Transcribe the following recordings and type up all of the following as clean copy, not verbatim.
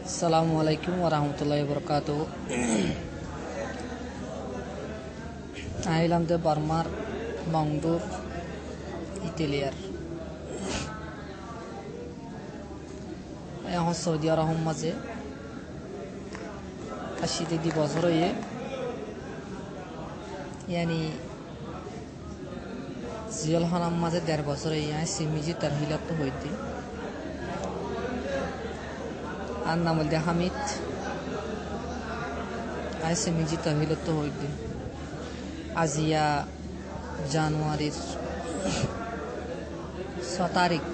Assalamualaikum warahmatullahi wabarakatuh. Ailam de Barmar Mangdur Italiar. এখন Saudi আরব মাঝে 80 বছর হয়ে यानी জিয়াল খানাম মাঝে 1.5 বছর হয়ে সিমিজি তার হিলাত হইতে আর নাম হল হামিদ আই সিমিজি তার হিলাত হইতে আজিয়া জানুয়ারির 6 তারিখ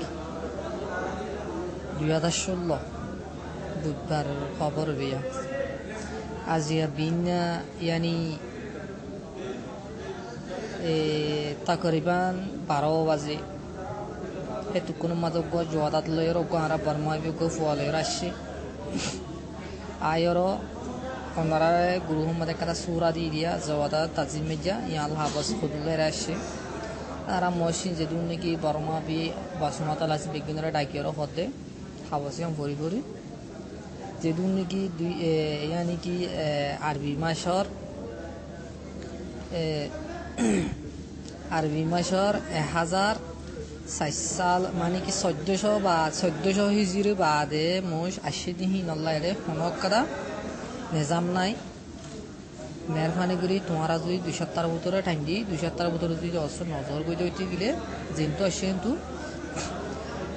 2016 বুধবার খবর বিয়া আজিয়া বিন यानी तकरीबन 12 बजे हेतुकुन मदगो जोदात लयरो गारा बर्माबी गो फुआलेर आशे आयरो ओनारा गुरु मदे कदा सूरा दी दिया जवादा ताजिमेजा याल हाबस खुदलेर आशे आरा मशीन जेदुन की बर्माबी बासुमाता लास बिगिनर डाकिरो होते हाबसियां भरी भरी जेदुन की यानी कि आरबी माशर আরবি মাসের 1004 সাল মানে কি 1400 বা 1400 হিজরি বাদে মোশ 80 দিন নল্লাইরে ফনক কাদা নিজাম নাই মেহরবানি করি তোমারা যদি 2 সপ্তাহের ভিতরে টাইম দি 2 সপ্তাহের ভিতরে যদি অবশ্য নজর কইতে হইতে গেলে যেহেতু আসে কিন্তু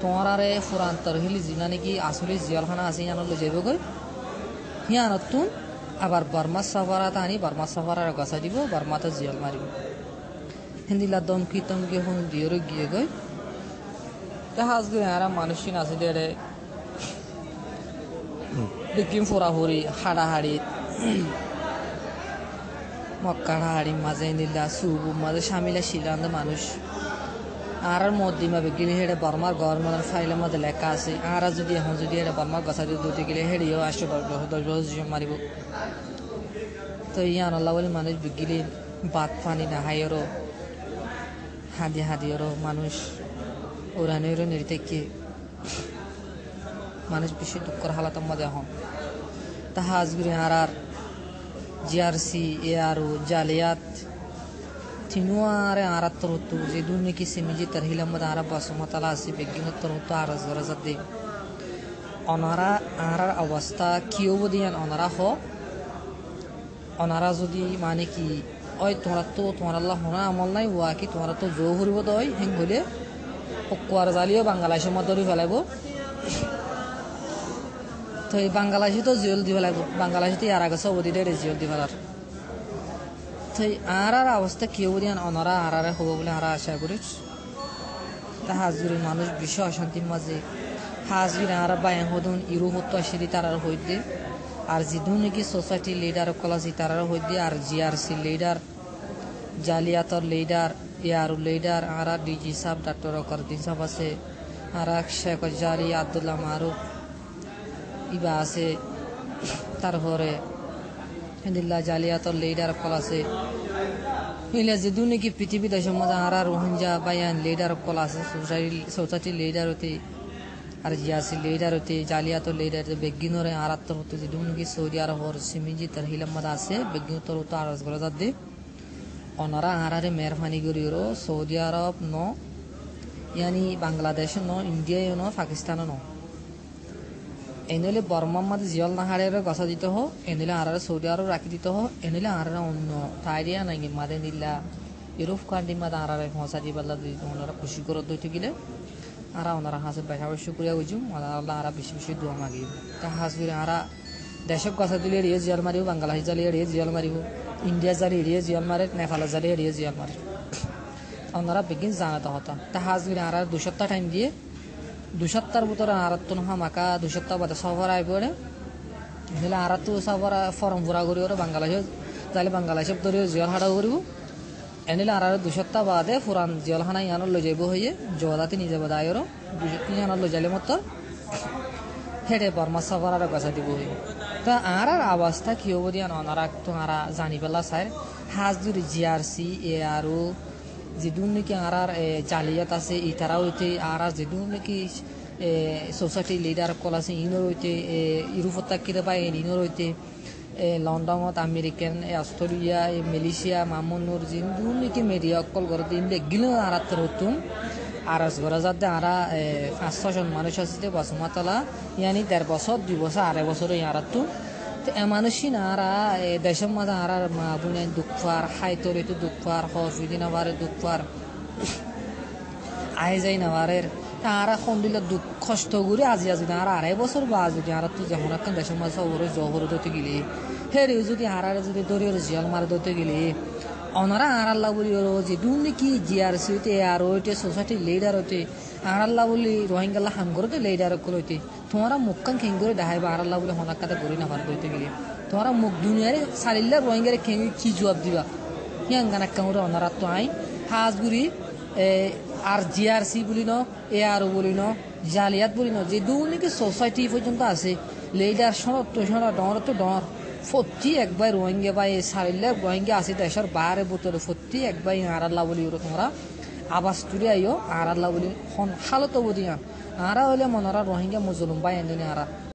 তোমারারে ফুরান তরহিলি জিনানি কি আসলে জিয়ালখানা আছে জানো লো যাইব কই হিয়ানতুন আবার বর্মা সফরাত আনি বর্মা সফরার গাছা দিব বর্মাতে জিয়াল মারিব হিন্দিলা দমকি তমকি হন দিয়রে গিয়ে গই জাহাজ গুলো আরা মানুষিন আছে দেরে বিকিম ফোরাফুরি হাড়াহাড়ি মক্কাড়াহাড়ি মাঝে নিলা সুবু মাঝে শামিলা শিলান্দ মানুষ আর মধ্যমা বিকিনি হেডে বর্মার গভর্নমেন্টের ফাইলের মধ্যে লেখা আছে আর যদি এখন যদি এটা বর্মার গাছা দিয়ে দুটি গেলে হেডিও 10 বছর মারিব তো ইয়ান আল্লাহ বলে মানুষ বিগিলি বাদ পানি না হাইরো হাদিয়ারও মানুষ ওরানেরও নির্তেকে মানুষ বেশি দুঃখের হালাত মধ্যে হন তাহা আজগুরি আর জিআরসি এ আরও জালিয়াত তিনুয়ারে আর তরতু যে দুর্নীতি সিমিজি তার হিলাম মধ্যে আর বাসমতালা আছে বেগিন তরতু আর জরাজাত দে অনারা আর অবস্থা কিও বদিয়ান অনারা হ অনারা যদি মানে কি ওই তোমার আল্লাহ হোনা আমল নাই ওয়া কি তোমার তো জো হরিব দই হেং হইলে পকুয়ার জালিও বাংলাদেশের মধ্যে ফেলাইব তো এই বাংলাদেশে তো জিওল দি ফেলাইব বাংলাদেশে আর আগে সব দিলে জিওল দি ফেলার তো আর অবস্থা কেউ দিয়ান অনারা আর হবো বলে আর আশা করি তা হাজুরি মানুষ বিশ্ব অশান্তির মাঝে হাজুরি আর বায়ান হদুন ইরু হতো আসি তার হইতে আর জিদুন নাকি সোসাইটি লিডার কলাসি তারার হইতে আর জিআরসি লিডার জালিয়াতর লিডার ইয়ারু লিডার আর ডিজি সাহেব ডাক্তার করদিন সাহেব আছে আর শেখ জারি আব্দুল্লাহ মারুফ ইবা আছে তারপরে হিন্দিল্লা জালিয়াতর লিডার কলাসে মিলে জিদুন নাকি পৃথিবী দেশের মধ্যে আর রোহিঙ্গা বায়ান লিডার কলাসে সোসাইটি লিডার হতে আর জিয়াসি লিডার হতে জালিয়াত লিডার বেগিনরে আরাত্তর হতে যে দুনকি সৌদি আরবর সিমিজি তার হিলামত আছে বেগিনতর হতে আরজ করে যাতে অনারা আরারে মেহরবানি করিও সৌদি আরব ন ইয়ানি বাংলাদেশ ন ইন্ডিয়া ন পাকিস্তান ন এনলে বর্মার মধ্যে জিয়াল নাহারের গছা দিতে হো এনলে আরারে সৌদি আরব রাখি দিতে হো এনলে আরারে অন্য তাইরিয়া নাই মাদে নিলা ইউরোপ কান্ট্রি মাদে আরারে পৌঁছা দিবাল্লা দিতে ওনারা খুশি করে দইতে গেলে আর ওনারা হাসে বেশা বেশি করিয়া বুঝুম আল্লাহ আর বেশি বেশি দোয়া মাগিব তা হাস করে আর দেশক কথা দিলে এড়িয়ে জিয়াল মারিব বাংলাদেশ জালি এড়িয়ে জিয়াল মারিব ইন্ডিয়া জালি এড়িয়ে জিয়াল মারে নেপাল জালি এড়িয়ে জিয়াল মারে ওনারা বেগিন জানাতে হতা তা হাস করে আর 2 সপ্তাহ টাইম দিয়ে 2 সপ্তাহের ভিতরে আর তো নহা মাকা 2 সপ্তাহ বাদে সফর আইব রে হলে আর তো সফর ফর্ম ভরা করি ওরে বাংলাদেশ তাহলে বাংলাদেশ ধরে জিয়াল হাড়া করিব এনিলে আর 2 সপ্তাহ বাদে ফুরান জিয়ালখানা ইয়ানোর লই যাইব হয়ে জোদাতে নিয়ে যাবো দায়েরও 2 ইয়ানোর লই যাইলে মতো হেঁটে বর্মা সফর আর গাছা দিব হই তা আর অবস্থা কি হবো দিয়ান অনারা তো আর জানি পেলা স্যার হাজ যদি জিআরসি এ আরও যেদুন নাকি আর জালিয়াত আছে ইতারাও হইতে আর যেদুন নাকি সোসাইটি লিডার কল আছে ইনোর হইতে ইউরোপত কিতা পাই ইনোর হইতে লন্ডনত আমেরিকান অস্ট্রেলিয়া মালয়েশিয়া মামুনুর জিন দুনিকি মিডিয়া কল করে দিন গিলো আরাত রতুন আরাস গরা যাতে আরা 500 জন মানুষ আছে বাসমাতালা ইয়ানি 1.5 বছর 2 বছর 2.5 বছর ইয়ারাতু তো মানুষই না আরা দেশের মাঝে আরার মা বুনে দুঃখার হাইতরে তো দুঃখার হফিদিন আবার দুঃখার আই যাই না আরের তারা কোন দিলে দুঃখ কষ্ট করে আজি আজি আর 2.5 বছর বা যদি আর তো যেমন একটা দেশের মাঝে ওরে জহর দিতে গেলে হেরে যদি হারারে যদি দরিয়র জিয়াল মার দিতে গেলে অনারা আর আল্লাহ বলি যে দুনি কি জিআরসি হইতে আর ওইতে সোসাইটি লিডার হইতে আর আল্লাহ বলি রোহিঙ্গাল্লাহ হাম করতে লিডার হইতে তোমারা মুখখান খেং করে দেখাইবা আর আল্লাহ বলি হনাকাতে করি না ভার দিতে গেলে তোমারা মুখ দুনিয়ারে সালিল্লা রোহিঙ্গারে খেং কি জবাব দিবা হিয়াং গানা কাউরে অনারা তো আই হাজগুড়ি আর জিআরসি বলি ন এআরও বলি ন জালিয়াত বলি ন যে দুর্নীতি সোসাইটি পর্যন্ত আছে লিডার সনদ তো সনদ ডর তো ডর ফত্তি একবার রোহিঙ্গা বাই সারিল্লা রোহিঙ্গা আছে দেশের বাইরে বোতলে ফত্তি একবার আর আল্লাহ বলি ওরা তোমরা আবাস তুলে আইও আর আল্লাহ বলি হালত বদিয়া আরা হইলে মনরা রোহিঙ্গা মুজলুম বাই এনে আরা